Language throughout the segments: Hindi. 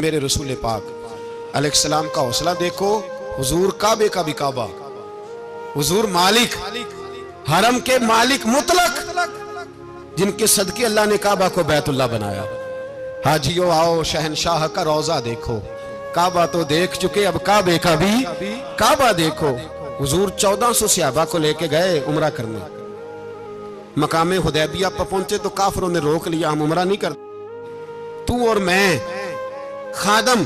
मेरे रसूल पाक अलैहिस्सलाम का हौसला देखो। हुजूर काबे का भी काबा, हुजूर मालिक, हरम के मालिक मुतलक, जिनके सदके अल्लाह ने काबा को बैतुल्लाह बनाया। हाजियो आओ शहनशाह का रोजा देखो, काबा तो देख चुके अब काबे का भी काबा देखो। हुजूर 1400 सहाबा को लेके गए उमरा करने। मकामे हुदैबिया पर पहुंचे तो काफिरों ने रोक लिया, हम उमरा नहीं करते। तू और मैं खादम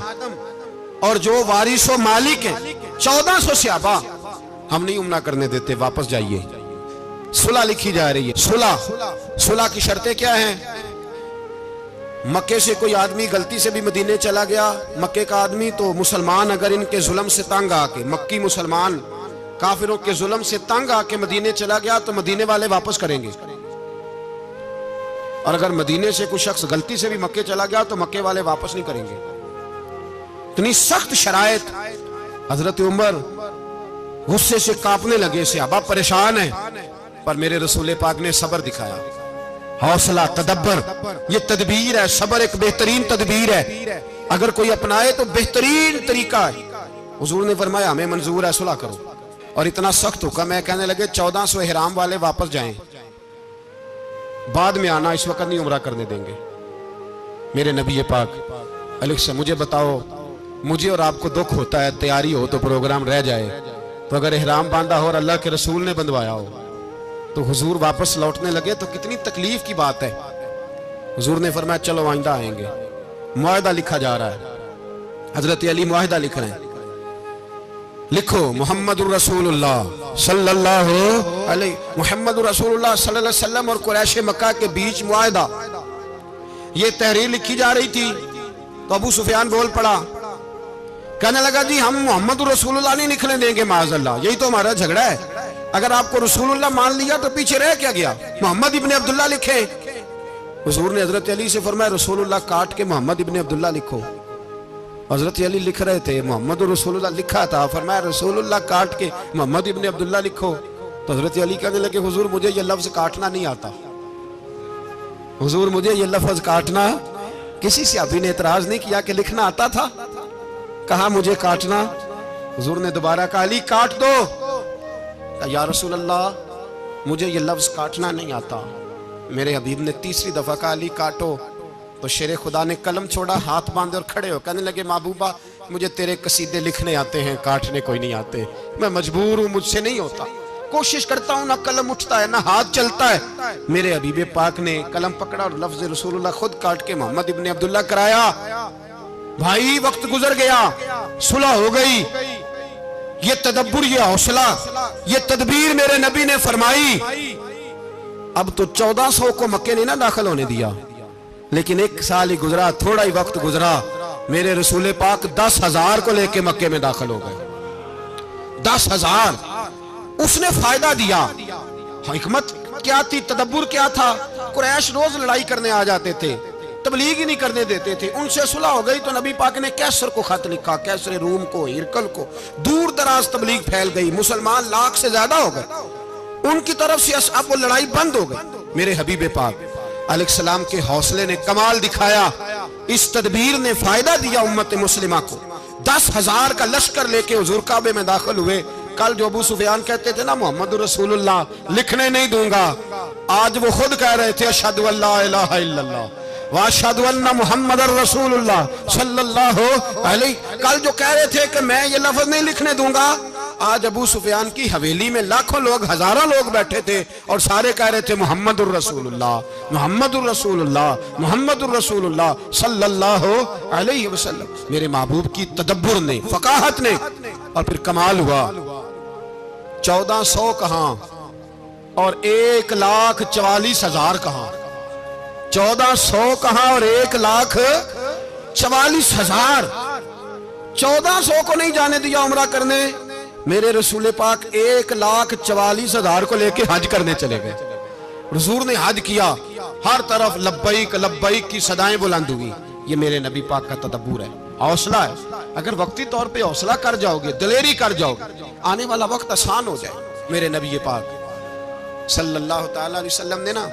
और जो वारिसो मालिक है 1400 सहाबा, हम नहीं उमरा करने देते, वापस जाइए। सुलह लिखी जा रही है। सुलह की शर्तें क्या हैं? मक्के से कोई आदमी गलती से भी मदीने चला गया, मक्के का आदमी, तो मुसलमान अगर इनके जुल्म से तंग आके, मक्की मुसलमान काफिरों के जुल्म से तंग आके मदीने चला गया तो मदीने वाले वापस करेंगे। और अगर मदीने से कोई शख्स गलती से भी मक्के चला गया तो मक्के वाले वापस नहीं करेंगे। इतनी सख्त शराइत। हजरत उमर गुस्से से कांपने लगे, सहाबा परेशान है, पर मेरे रसूल पाक ने सब्र दिखाया। हौसला, तदब्बर, ये तदबीर है। सब्र एक बेहतरीन तदबीर है, अगर कोई अपनाए तो बेहतरीन तरीका है। हुजूर ने फरमाया हमें मंजूर है, सुलह करो। और इतना सख्त हुक्म है, कहने लगे 1400 इहराम वाले वापस जाएं, बाद में आना, इस वक्त नहीं उमरा करने देंगे। मेरे नबी पाक अलैहि, मुझे बताओ, मुझे और आपको दुख होता है, तैयारी हो तो प्रोग्राम रह जाए, तो अगर इहराम बांधा हो और अल्लाह के रसूल ने बंधवाया हो तो हुजूर वापस लौटने लगे तो कितनी तकलीफ की बात है। हुजूर ने फरमाया चलो आइंदा आएंगे। मुआहदा लिखा जा रहा है, हजरत अली मुआहदा लिख रहे हैं। लिखो मुहम्मदुर रसूलुल्लाह सल्लल्लाहु अलैहि, मुहम्मदुर रसूलुल्लाह सल्लल्लाहु अलैहि वसल्लम और कुरैश मक्का के बीच मुआहदा। ये तहरीर लिखी जा रही थी तो अबू सुफियान बोल पड़ा, कहने लगा जी हम मुहम्मदुर रसूलुल्लाह नहीं लिखने देंगे माज़अल्लाह, यही तो हमारा झगड़ा है। अगर आपको रसूलुल्लाह मान लिया तो पीछे रह क्या गया, मोहम्मद इब्ने अब्दुल्लाह लिखे। हुजूर ने हजरत अली से फरमाया रसूलुल्लाह काट के मोहम्मद इब्ने अब्दुल्लाह लिखो। हजरत अली लिख रहे थे, मोहम्मद रसूलुल्लाह लिखा था, फरमाया रसूलुल्लाह काट के मोहम्मद इब्ने अब्दुल्लाह लिखो। तो हजरत अली कहने लगे हुजूर मुझे ये लफ्ज काटना नहीं आता, हुजूर मुझे ये लफ्ज काटना। किसी सहाबी ने एतराज नहीं किया कि लिखना आता था, कहा मुझे काटना। हुजूर ने दोबारा कहा अली काट दो। या रसूल अल्लाह मुझे ये लफ्ज काटना नहीं आता। मेरे हबीब ने तीसरी दफा कहा अली काटो। तो शेरे खुदा ने कलम छोड़ा, हाथ बांधे और खड़े हो कहने लगे महबूबा मुझे तेरे कसीदे लिखने आते हैं, काटने कोई नहीं आते, मैं मजबूर हूं, मुझसे नहीं होता। कोशिश करता हूं, ना कलम उठता है ना हाथ चलता है। मेरे हबीब पाक ने कलम पकड़ा और लफ्ज रसूलुल्लाह खुद काट के मोहम्मद इब्ने अब्दुल्लाह कराया। भाई वक्त गुजर गया, सुलह हो गई। ये तदब्बुर, ये हौसला, ये तदबीर मेरे नबी ने फरमाई। अब तो 1400 को मक्के ने ना दाखिल होने दिया, लेकिन एक साल ही गुजरा, थोड़ा ही वक्त गुजरा, मेरे रसूल पाक 10,000 को लेके मक्के में दाखिल हो गए। 10,000 उसने फायदा दिया। हिकमत क्या थी, तदब्बुर क्या था? कुरैश रोज लड़ाई करने आ जाते थे, तबलीग ही नहीं करने देते थे। उनसे सुलह हो गई तो नबी पाक ने कैसर को खत लिखा, कैसर रूम को, हिरकल को, दूर दराज तबलीग फैल गई, मुसलमान लाख से ज्यादा हो गए। उनकी तरफ से अब वो लड़ाई बंद हो गई। मेरे हबीब पाक अलैहिस्सलाम के हौसले ने कमाल दिखाया, इस तदबीर ने फायदा दिया उम्मत मुस्लिमा को। 10,000 का लश्कर लेके हुजूर काबे में दाखिल हुए। कल जो अबू सुफियान कहते थे ना मोहम्मद रसूलुल्लाह लिखने नहीं दूंगा, आज वो खुद कह रहे थे अशहदु अल्ला इलाहा इल्लल्लाह व अशहदु अन्ना मुहम्मदर रसूलुल्लाह सल्लल्लाहु अलैहि। कल जो कह रहे थे कि मैं ये लफ्ज नहीं लिखने दूंगा, आज अबू सुफियान की हवेली में लाखों लोग, हजारों लोग बैठे थे और सारे कह रहे थे मोहम्मदुर रसूलुल्लाह, मोहम्मदुर रसूलुल्लाह, मोहम्मदुर रसूलुल्लाह सल्लल्लाहु अलैहि वसल्लम। मेरे महबूब की तदब्बुर ने, फकाहत ने, और फिर कमाल हुआ। 1400 कहां और 1,44,000 कहां, 1400 कहां और 1,44,000। 1400 को नहीं जाने दिया उमरा करने। मेरे रसूल पाक 1,44,000 को लेके हज करने चले गए। हुजूर ने हज किया, हर तरफ लब्बैक लब्बैक की सदाएं बुलंद हुई। ये मेरे नबी पाक का तदब्बुर है, हौसला है। अगर वक्ती तौर पे हौसला कर जाओगे, दिलेरी कर जाओगे, आने वाला वक्त आसान हो जाए। मेरे नबी पाक सल्लल्लाहु तआला अलैहि वसल्लम ने ना,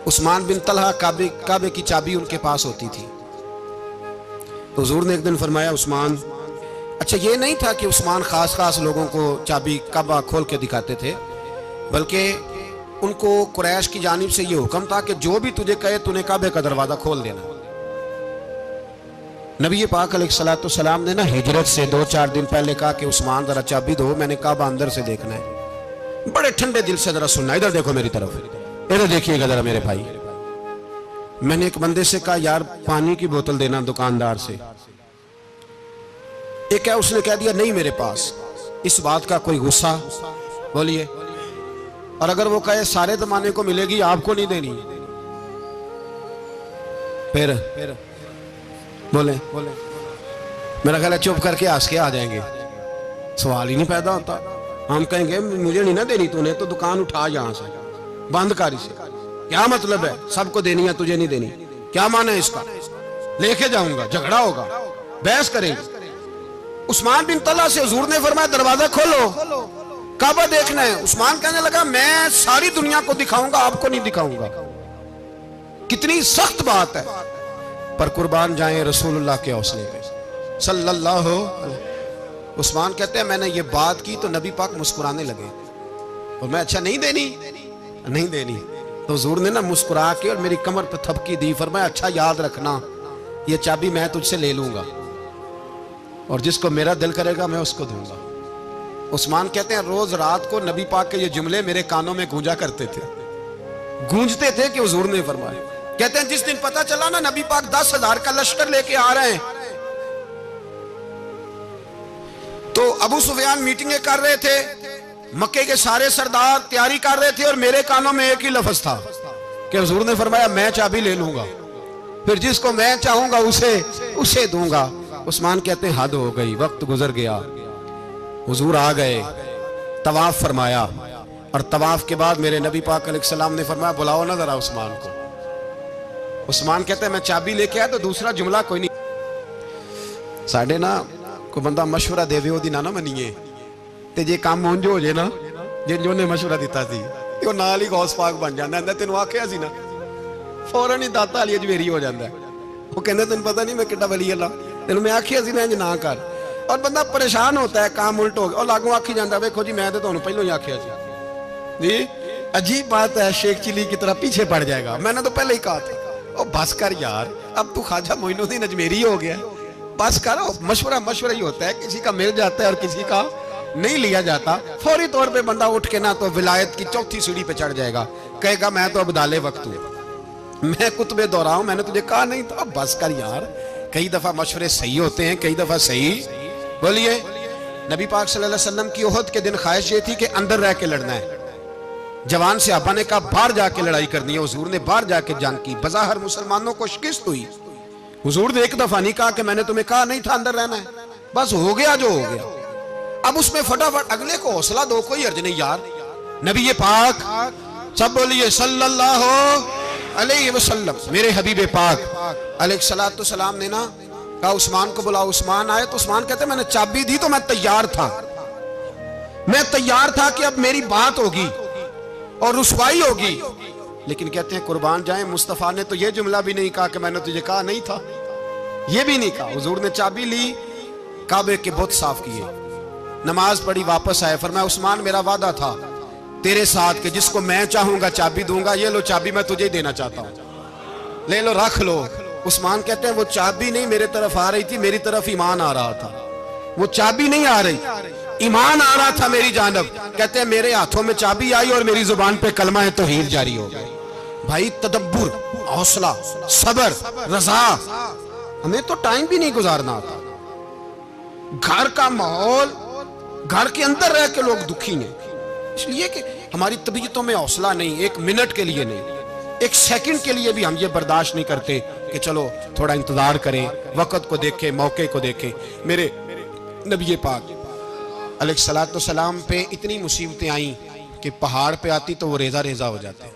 उस्मान बिन तलहा काबे की चाबी उनके पास होती थी। तो हुजूर ने एक दिन फरमाया उस्मान, अच्छा ये नहीं था कि उस्मान खास खास लोगों को चाबी काबा खोल के दिखाते थे, बल्कि उनको कुरैश की जानिब से ये हुक्म था कि जो भी तुझे कहे तूने काबे का दरवाजा खोल देना। नबी पाक अलैहिस्सलाम ने ना हिजरत से 2-4 दिन पहले कहा कि उस्मान जरा चाबी दो, मैंने काबा अंदर से देखना है। बड़े ठंडे दिल से जरा सुनना, इधर देखो मेरी तरफ, इधर देखिएगा जरा मेरे भाई। मैंने एक बंदे से कहा यार पानी की बोतल देना दुकानदार से, एक है उसने कह दिया नहीं मेरे पास। इस बात का कोई गुस्सा? बोलिए। और अगर वो कहे सारे जमाने को मिलेगी आपको नहीं देनी, फिर बोले मेरा ख्याल है चुप करके हंस के आ जाएंगे, सवाल ही नहीं पैदा होता। हम कहेंगे मुझे नहीं ना देनी, तूने तो दुकान उठा यहां से, बंद कर इसे। क्या मतलब है सबको देनी है तुझे नहीं देनी? क्या माना है इसका? लेके जाऊंगा, झगड़ा होगा, बहस करेंगे। उस्मान बिन तला से हुजूर ने फरमाया दरवाजा खोलो, काबा देखना है। उस्मान कहने लगा मैं सारी दुनिया को दिखाऊंगा, आपको नहीं दिखाऊंगा। कितनी सख्त बात है, पर कुर्बान जाएं रसूलुल्लाह के हौसले पे सल्लल्लाहु अलैहि। उस्मान कहते हैं मैंने ये बात की तो नबी पाक मुस्कुराने लगे और मैं अच्छा नहीं देनी, नहीं देनी। तो हुजूर ने ना मुस्कुरा के और मेरी कमर पे थपकी दी, फरमाया अच्छा याद रखना ये चाबी मैं तुझसे ले लूंगा और जिसको मेरा दिल करेगा मैं उसको दूंगा। उस्मान कहते हैं रोज रात को नबी पाक के ये जुमले मेरे कानों में गूंजा करते थे, गूंजते थे कि हुजूर ने फरमाया। कहते हैं जिस दिन पता चला ना नबी पाक 10,000 का लश्कर लेके आ रहे हैं, तो अबू सुफियान मीटिंगें कर रहे थे, मक्के के सारे सरदार तैयारी कर रहे थे और मेरे कानों में एक ही लफ्ज था कि हुजूर ने फरमाया मैं चाबी ले लूंगा, फिर जिसको मैं चाहूंगा उसे दूंगा। उस्मान कहते हैं हद हो गई, वक्त गुजर गया। हुजूर आ गए, तवाफ फरमाया और तवाफ के बाद मेरे नबी पाक अलैहिस्सलाम ने फरमाया बुलाओ ना जरा उस्मान को। उस्मान कहते हैं मैं चाबी लेके आया तो दूसरा जुमला कोई नहीं। साढ़े ना कोई बंदा मशवरा देवे ओदी ना मनीए ते जे काम उंज हो जे ना जिन्हों ने मशवरा दिता सी ते ओ नाल ही गौस पाक बन जांदा है। तेनों आखिया सी ना, फौरन ही दाता वाली अजमेरी हो जाता है। वो कहते तेन पता नहीं मैं किड्डा वली अल्लाह, तेनों मैं आखिया सी ना इंज ना कर। और बंदा परेशान होता है, काम उल्ट हो गया और लागू आखी जाता देखो जी मैं तो तुहानू पहलों ही आखिया सी जी। अजीब बात है, शेख चिली की तरह पीछे पड़ जाएगा, मैंने तो पहले ही कहा था। ओ बस कर यार, अब तू ख्वाजा मोइनुद्दीन अजमेरी हो गया, बस कर। मशवरा ही होता है, किसी का मिल जाता है और किसी का नहीं लिया जाता। फौरी तौर पे बंदा उठ के ना तो विलायत की चौथी सीढ़ी पे चढ़ जाएगा, कहेगा मैं तो अब्दाले वक्त हूं, मैं कुतबे दौरा हूं, मैंने तुझे कहा नहीं था। बस कर यार, कई दफा मशवरे सही होते हैं, कई दफा सही। बोलिए। नबी पाक सल्लल्लाहु अलैहि वसल्लम की ओहद के दिन ख्वाहिश ये थी कि अंदर रह के लड़ना है। जवान सहाबा ने कहा बाहर जाके लड़ाई करनी है, हुजूर ने बाहर जाके जंग की, बज़ाहिर मुसलमानों को शिकस्त हुई। हुजूर ने एक दफा नहीं कहा कि मैंने तुम्हें कहा नहीं था अंदर रहना है, बस हो गया जो हो गया। अब उसमें फटाफट अगले को हौसला दो, कोई अर्ज नहीं यार। नबी ये पाक, सब बोलिए सल्लल्लाहु अलैहि वसल्लम, मेरे हबीब पाक अलैहिस्सलातु सलाम ने ना कहा उस्मान को बुलाओ। उस्मान आए तो उस्मान कहते मैंने चाबी दी तो मैं तैयार था, मैं तैयार था कि अब मेरी बात होगी और रुसवाई होगी। लेकिन कहते हैं कुर्बान जाए मुस्तफा ने तो यह जुमला भी नहीं कहा कि मैंने तुझे कहा नहीं था, यह भी नहीं कहा। हुजूर ने चाबी ली, काबे के बुत साफ किए, नमाज पढ़ी, वापस आए। फरमाया उस्मान मेरा वादा था तेरे साथ कि जिसको मैं चाहूंगा चाबी दूंगा, ये लो चाबी मैं तुझे ही देना चाहता हूं, ले लो रख लो। उस्मान कहते हैं वो चाबी नहीं मेरे तरफ आ रही थी, मेरी तरफ ईमान आ रहा था। वो चाबी नहीं आ रही, ईमान आ रहा था मेरी जानब। कहते हैं मेरे हाथों में चाबी आई और मेरी जुबान पे कलमा है तौहीद जारी हो गया। भाई तदब्बुर, हौसला, सबर, रजा, हमें तो टाइम भी नहीं गुजारना आता। घर का माहौल, घर के अंदर रह के लोग दुखी हैं, इसलिए कि हमारी तबीयतों में हौसला नहीं, एक मिनट के लिए नहीं, एक सेकंड के लिए भी हम ये बर्दाश्त नहीं करते कि चलो थोड़ा इंतजार करें, वक्त को देखें, मौके को देखें। मेरे नबी पाक अलैहिस्सलातु सलाम पे इतनी मुसीबतें आई कि पहाड़ पे आती तो वो रेजा रेजा हो जाते,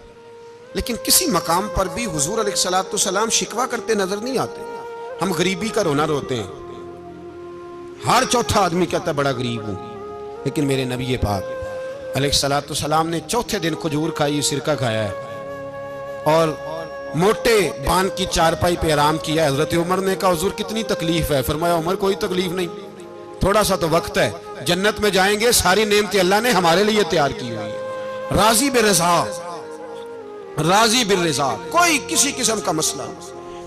लेकिन किसी मकाम पर भी हुजूर अलैहिस्सलातु सलाम शिकवा करते नजर नहीं आते। हम गरीबी का रोना रोते हैं, हर चौथा आदमी कहता है बड़ा गरीब हूं, लेकिन मेरे नबी पाक अलैहिस्सलातु सलाम ने चौथे दिन खजूर खाई, सिरका खाया है और मोटे बान की चारपाई पे आराम किया। हजरत उमर ने कहा हुजूर कितनी तकलीफ है? फरमाया उमर कोई तकलीफ नहीं, थोड़ा सा तो वक्त है, जन्नत में जाएंगे, सारी नेमतें अल्लाह ने हमारे लिए तैयार की हुई है। राजी बिरज़ा, राजी बिरज़ा, कोई किसी किस्म का मसला।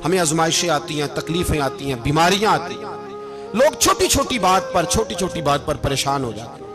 हमें आजमाइशें आती हैं, तकलीफें आती हैं, बीमारियां आती हैं, लोग छोटी छोटी बात पर परेशान हो जाते हैं।